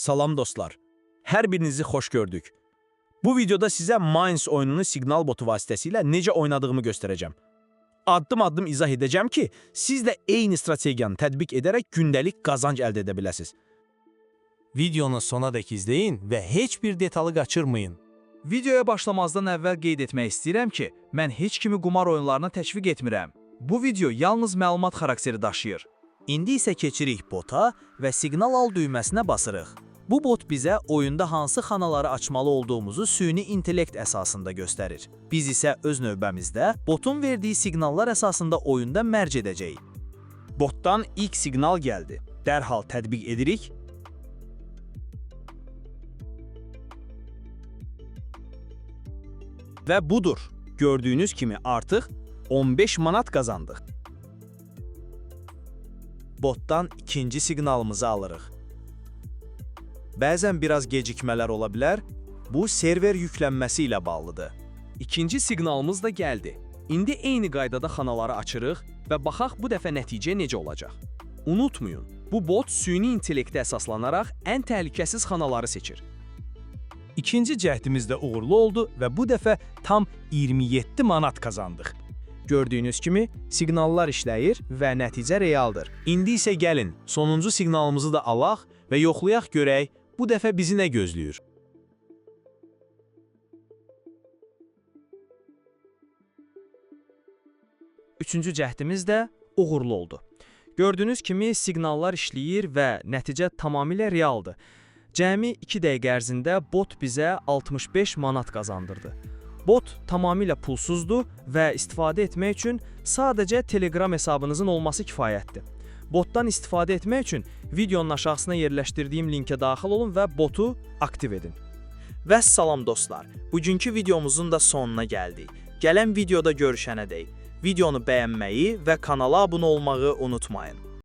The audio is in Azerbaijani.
Salam dostlar. Hər birinizi xoş gördük. Bu videoda sizə Minds oyununu Signal botu vasitəsilə necə oynadığımı göstərəcəm. Addım-addım izah edəcəm ki, siz də eyni strategiyanı tətbiq edərək gündəlik qazanc əldə edə biləsiniz. Videonu sonadək izləyin və heç bir detalı qaçırmayın. Videoya başlamazdan əvvəl qeyd etmək istəyirəm ki, mən heç kimi qumar oyunlarına təşviq etmirəm. Bu video yalnız məlumat xarakteri daşıyır. İndi isə keçirik bota və siqnal al düyməsinə basırıq. Bu bot bizə oyunda hansı xanaları açmalı olduğumuzu süni intellekt əsasında göstərir. Biz isə öz növbəmizdə botun verdiyi siqnallar əsasında oyunda mərc edəcəyik. Botdan ilk siqnal gəldi. Dərhal tətbiq edirik. Və budur. Gördüyünüz kimi artıq 15 manat qazandıq. Botdan ikinci siqnalımızı alırıq. Bəzən biraz gecikmələr ola bilər, bu server yüklənməsi ilə bağlıdır. İkinci siqnalımız da gəldi. İndi eyni qaydada xanaları açırıq və baxaq bu dəfə nəticə necə olacaq. Unutmayın, bu bot süni intellektə əsaslanaraq ən təhlükəsiz xanaları seçir. İkinci cəhdimiz də uğurlu oldu və bu dəfə tam 27 manat qazandıq. Gördüyünüz kimi siqnallar işləyir və nəticə realdır. İndi isə gəlin, sonuncu siqnalımızı da alaq və yoxlayaq görək, bu dəfə bizi nə gözləyir. Üçüncü cəhdimiz də uğurlu oldu. Gördüyünüz kimi siqnallar işləyir və nəticə tamamilə realdır. Cəmi 2 dəqiqə ərzində bot bizə 65 manat qazandırdı. Bot tamamilə pulsuzdur və istifadə etmək üçün sadəcə Telegram hesabınızın olması kifayətdir. Botdan istifadə etmək üçün videonun aşağısına yerləşdirdiyim linkə daxil olun və botu aktiv edin. Vəssalam dostlar, bugünkü videomuzun da sonuna gəldik. Gələn videoda görüşənədək videonu bəyənməyi və kanala abunə olmağı unutmayın.